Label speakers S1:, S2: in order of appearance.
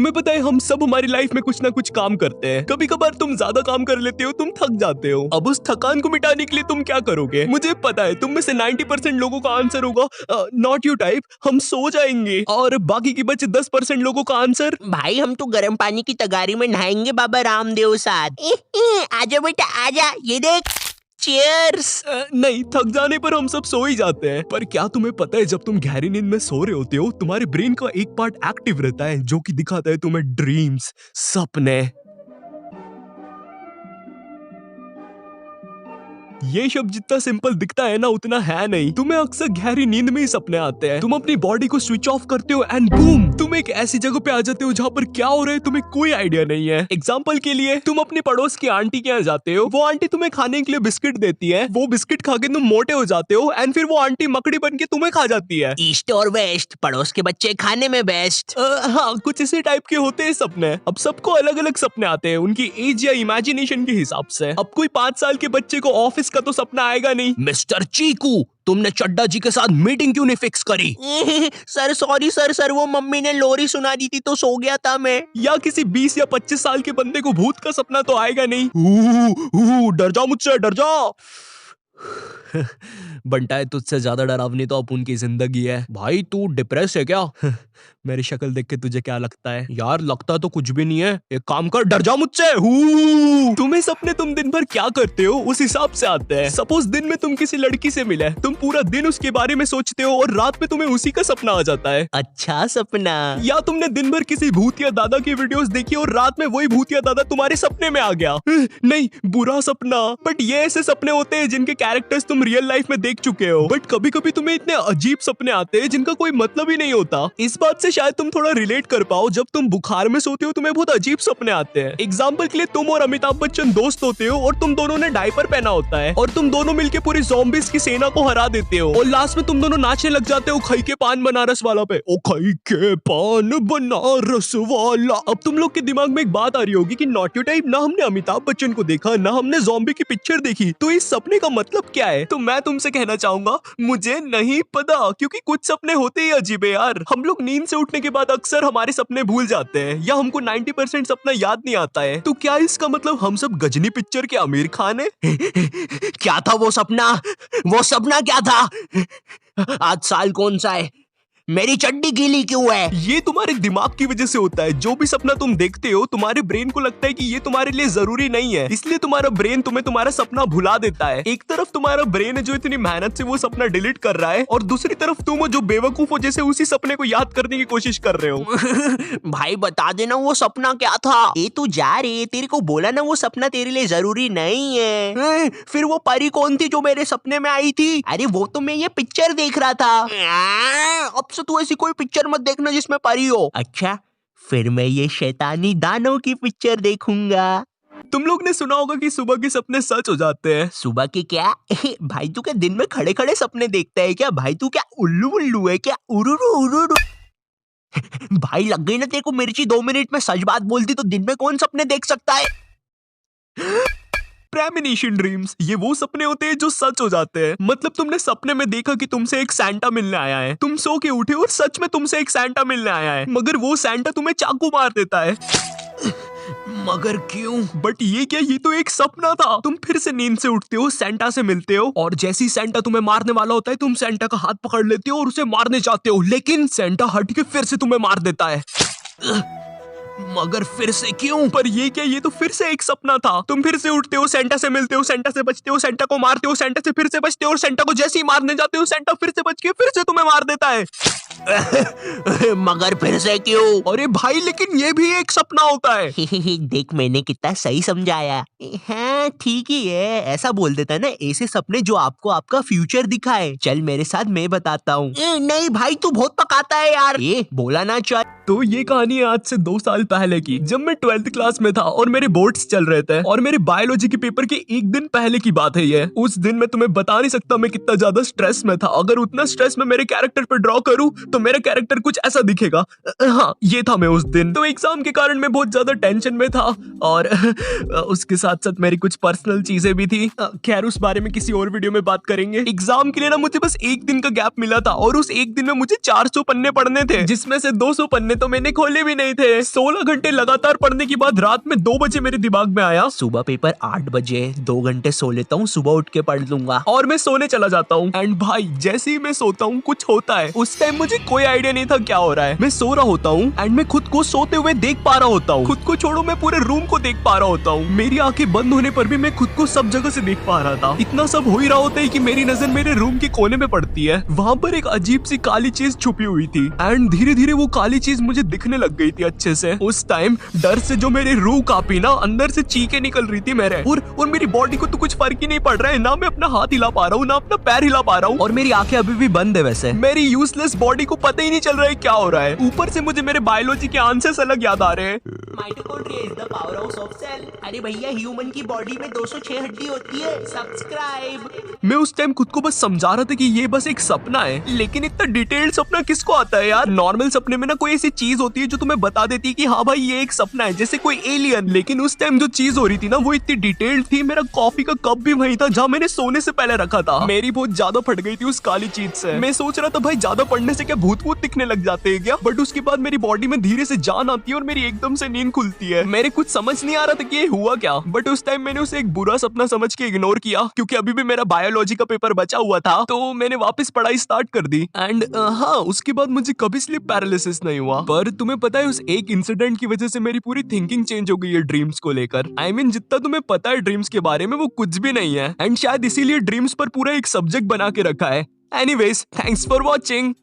S1: तुम्हें पता है हम सब हमारी लाइफ में कुछ ना कुछ काम करते हैं। कभी कभार तुम ज्यादा काम कर लेते हो, तुम थक जाते हो। अब उस थकान को मिटाने के लिए तुम क्या करोगे? मुझे पता है तुम में से 90% लोगों का आंसर होगा नॉट यू टाइप, हम सो जाएंगे। और बाकी की बचे 10% लोगों का आंसर,
S2: भाई हम तो गर्म पानी की तगारी में नहाएंगे बाबा रामदेव साथ। आजा बेटा आजा, ये देख चीयर्स।
S1: नहीं, थक जाने पर हम सब सो ही जाते हैं। पर क्या तुम्हें पता है जब तुम गहरी नींद में सो रहे होते हो तुम्हारे ब्रेन का एक पार्ट एक्टिव रहता है जो कि दिखाता है तुम्हें ड्रीम्स, सपने। ये शब्द जितना सिंपल दिखता है ना उतना है नहीं। तुम्हें अक्सर गहरी नींद में ही सपने आते हैं। तुम अपनी बॉडी को स्विच ऑफ करते हो एंड बूम, तुम एक ऐसी जगह पे आ जाते हो जहाँ पर क्या हो रहा है तुम्हें कोई आइडिया नहीं है। एग्जाम्पल के लिए तुम अपनी पड़ोस की आंटी के यहाँ जाते हो, वो आंटी तुम्हें खाने के लिए बिस्किट देती है, वो बिस्किट खा के तुम मोटे हो जाते हो एंड फिर वो आंटी मकड़ी बन के तुम्हें खा जाती है।
S2: ईस्ट और वेस्ट, पड़ोस के बच्चे खाने में बेस्ट।
S1: हाँ, कुछ इसी टाइप के होते हैं सपने। अब सबको अलग अलग सपने आते हैं उनकी एज या इमेजिनेशन के हिसाब से। अब कोई 5 साल के बच्चे को ऑफिस का तो सपना आएगा नहीं,
S2: मिस्टर चीकू तुमने चड्डा जी के साथ मीटिंग क्यों नहीं फिक्स करी? सर सॉरी सर वो मम्मी ने लोरी सुना दी थी तो सो गया था मैं।
S1: या किसी 20 या 25 साल के बंदे को भूत का सपना तो आएगा नहीं। डर जा मुझसे, डर जा। बंटा है तुझसे ज्यादा डरावनी तो अब उनकी जिंदगी है। भाई तू डिप्रेस है क्या? मेरी शक्ल देख के तुझे क्या लगता है? यार लगता तो कुछ भी नहीं है, एक काम कर डर जा मुझसे। तुम्हें सपने तुम दिन भर क्या करते हो उस हिसाब से आते हैं। सपोज दिन में तुम किसी लड़की से मिले, तुम पूरा दिन उसके बारे में सोचते हो और रात में तुम्हें उसी का सपना आ जाता है।
S2: अच्छा सपना।
S1: या तुमने दिन भर किसी भूतिया दादा की वीडियोस देखी और रात में वही भूतिया दादा तुम्हारे सपने में आ गया। नहीं, बुरा सपना। बट ये ऐसे सपने होते हैं जिनके कैरेक्टर्स तुम रियल लाइफ में देख चुके हो। बट कभी कभी तुम्हें इतने अजीब सपने आते हैं जिनका कोई मतलब ही नहीं होता। इस बात से शायद तुम थोड़ा रिलेट कर पाओ। जब तुम बुखार में सोते हो तुम्हें बहुत अजीब सपने आते हैं। एग्जाम्पल के लिए तुम और अमिताभ बच्चन दोस्त होते हो और तुम दोनों ने डायपर पहना होता है और तुम दोनों मिलके पूरी ज़ॉम्बीज़ की सेना को हरा देते हो और लास्ट में तुम दोनों नाचने लग जाते हो खई के पान बनारस वाला पे। ओ खई के पान बनारस वाला। अब तुम लोग के दिमाग में एक बात आ रही होगी कि नॉट यू टाइप, ना हमने अमिताभ बच्चन को देखा ना हमने ज़ॉम्बी की पिक्चर देखी, तो इस सपने का मतलब क्या है? तो मैं तुमसे कहना चाहूंगा मुझे नहीं पता, क्योंकि कुछ सपने होते ही अजीब है यार। हम लोग नींद से उठने के बाद अक्सर हमारे सपने भूल जाते हैं या हमको 90% सपना याद नहीं आता है। तो क्या इसका मतलब हम सब गजनी पिक्चर के आमिर खान है?
S2: क्या था वो सपना? वो सपना क्या था? आज साल कौन सा है? मेरी चड्डी गीली क्यों है?
S1: ये तुम्हारे दिमाग की वजह से होता है। जो भी सपना तुम देखते हो तुम्हारे ब्रेन को लगता है कि ये तुम्हारे लिए जरूरी नहीं है, इसलिए तुम्हारा ब्रेन तुम्हें तुम्हारा सपना भुला देता है। एक तरफ तुम्हारा ब्रेन है जो इतनी मेहनत से वो सपना डिलीट कर रहा है और दूसरी तरफ तुम हो जो बेवकूफ हो जैसे उसी सपने को याद करने की कोशिश कर रहे हो।
S2: भाई बता देना वो सपना क्या था? ये तू जा रे, तेरे को बोला ना वो सपना तेरे लिए जरूरी नहीं है।
S1: फिर वो परी कौन थी जो मेरे सपने में आई थी?
S2: अरे वो तो मैं ये पिक्चर देख रहा था।
S1: अब से तू ऐसी कोई पिक्चर मत देखना जिसमें परी हो।
S2: अच्छा, फिर मैं ये शैतानी दानव की पिक्चर देखूंगा।
S1: तुम लोग ने सुना होगा कि सुबह के सपने सच हो जाते हैं।
S2: सुबह के क्या? भाई तू क्या दिन में खड़े खड़े सपने देखता है क्या? भाई तू क्या उल्लू उल्लू है क्या? उरुरु उरुरु। भाई लग गई ना तेरे को मिर्ची। 2 मिनट में सच बात बोलती तो दिन में कौन सपने देख सकता है?
S1: प्रेमोनिशन ड्रीम्स, ये वो सपने होते हैं जो सच हो जाते हैं। मतलब तुमने सपने में देखा कि तुमसे एक सैंटा मिलने आया है, तुम सो के उठे और सच में तुमसे एक सैंटा मिलने आया है, मगर वो सैंटा तुम्हें चाकू मार देता है। मगर क्यों? बट ये क्या, ये तो एक सपना था। तुम फिर से नींद से उठते हो, सैंटा से मिलते हो और जैसे ही सैंटा तुम्हें मारने वाला होता है तुम सैंटा का हाथ पकड़ लेते हो और उसे मारने जाते हो, लेकिन सैंटा हट के फिर से तुम्हें मार देता है। मगर फिर से क्यों? पर ये क्या, ये तो फिर से एक सपना था। तुम फिर से उठते हो, सैंटा से मिलते हो, सैंटा से बचते हो, सैंटा को मारते हो, सैंटा से फिर से बचते हो और सैंटा को जैसे ही मारने जाते हो सैंटा फिर से बच के फिर से तुम्हें मार देता है।
S2: मगर फिर से क्यों?
S1: अरे भाई लेकिन ये भी एक सपना होता है।
S2: देख मैंने कितना सही समझाया। हाँ ठीक ही है, ऐसा बोल देता है ना, ऐसे सपने जो आपको आपका फ्यूचर दिखाए। चल मेरे साथ, मैं बताता हूँ। नहीं भाई तू बहुत पकाता है यार, ये बोला ना चल।
S1: तो ये कहानी आज से 2 साल पहले पहले की, जब मैं 12th क्लास में था और मेरे बोर्ड्स चल रहे थे और मेरे बायोलॉजी के पेपर के एक दिन पहले की बात है ये। उस दिन मैं तुम्हें बता नहीं सकता मैं कितना ज्यादा स्ट्रेस में था। अगर उतना स्ट्रेस मैं मेरे कैरेक्टर पे ड्रॉ करूं तो मेरा कैरेक्टर कुछ ऐसा दिखेगा। हाँ, ये था मैं उस दिन। तो एग्जाम के कारण मैं बहुत ज्यादा टेंशन में था और उसके साथ साथ मेरी कुछ पर्सनल चीजें भी थी। खैर उस बारे में किसी और वीडियो में बात करेंगे। एग्जाम के लिए ना मुझे बस एक दिन का गैप मिला था और उस एक दिन में मुझे 400 पन्ने पढ़ने थे, जिसमें से 200 पन्ने तो मैंने खोले भी नहीं थे। 16 घंटे लगातार पढ़ने के बाद रात में 2 बजे मेरे दिमाग में आया
S2: सुबह पेपर 8 बजे, 2 घंटे सो लेता हूँ, सुबह उठ के पढ़ लूंगा।
S1: और मैं सोने चला जाता हूँ। एंड भाई जैसे ही मैं सोता हूँ कुछ होता है। उस टाइम मुझे कोई आइडिया नहीं था क्या हो रहा है। मैं सो रहा होता हूँ एंड मैं खुद को सोते हुए देख पा रहा होता हूँ। खुद को छोड़ो, मैं पूरे रूम को देख पा रहा होता हूँ। मेरी आंखें बंद होने पर भी मैं खुद को सब जगह से देख पा रहा था। इतना सब हो ही रहा होता है कि मेरी नजर मेरे रूम के कोने में पड़ती है। वहाँ पर एक अजीब सी काली चीज छुपी हुई थी एंड धीरे धीरे वो काली चीज मुझे दिखने लग गई थी अच्छे से। उस टाइम डर से जो मेरी रूह कांपी ना, अंदर से चीखें निकल रही थी मेरे। और मेरी बॉडी को तो कुछ फर्क ही नहीं पड़ रहा है, ना मैं अपना हाथ हिला पा रहा हूँ ना अपना पैर हिला पा रहा हूँ
S2: और मेरी आंखें अभी भी बंद है। वैसे
S1: मेरी यूजलेस बॉडी को पता ही नहीं चल रहा है क्या हो रहा है। ऊपर से मुझे मेरे बायोलॉजी के आंसर्स अलग याद आ रहे हैं।
S2: Mitochondria is the power house of cell. अरे भैया, ह्यूमन की बॉडी में 206 हड्डी होती है। सब्सक्राइब।
S1: मैं उस टाइम खुद को बस समझा रहा था कि ये बस एक सपना है, लेकिन इतना डिटेल्ड सपना किसको आता है यार। नॉर्मल सपने में ना कोई ऐसी चीज होती है जो तुम्हें बता देती है कि हाँ भाई ये एक सपना है, जैसे कोई एलियन। लेकिन उस टाइम जो चीज हो रही थी ना वो इतनी डिटेल्ड थी। मेरा कॉफी का कप भी वही था जहाँ मैंने सोने से पहले रखा था। मेरी बहुत ज्यादा फट गई थी उस काली चीज से। मैं सोच रहा था भाई ज्यादा पढ़ने से क्या भूत वूत दिखने लग जाते हैं क्या। बट उसके बाद मेरी बॉडी में धीरे से जान आती है और मेरी एकदम से नींद खुलती है। मेरे कुछ समझ नहीं आ रहा था कि ये हुआ क्या। बट उस टाइम मैंने उसे एक बुरा सपना समझ के इग्नोर किया, क्योंकि अभी भी मेरा बायोलॉजी का पेपर बचा हुआ था। तो मैंने वापस पढ़ाई स्टार्ट कर दी। एंड हाँ, उसके बाद मुझे कभी स्लीप पैरालिसिस नहीं हुआ। पर तुम्हें पता है उस एक इंसिडेंट की वजह से मेरी पूरी थिंकिंग चेंज हो गई है ड्रीम्स को लेकर। I mean, जितना तुम्हें पता है ड्रीम्स के बारे में वो कुछ भी नहीं है। एंड शायद इसीलिए ड्रीम्स पर पूरा एक सब्जेक्ट बना के रखा है। Anyways, thanks for watching.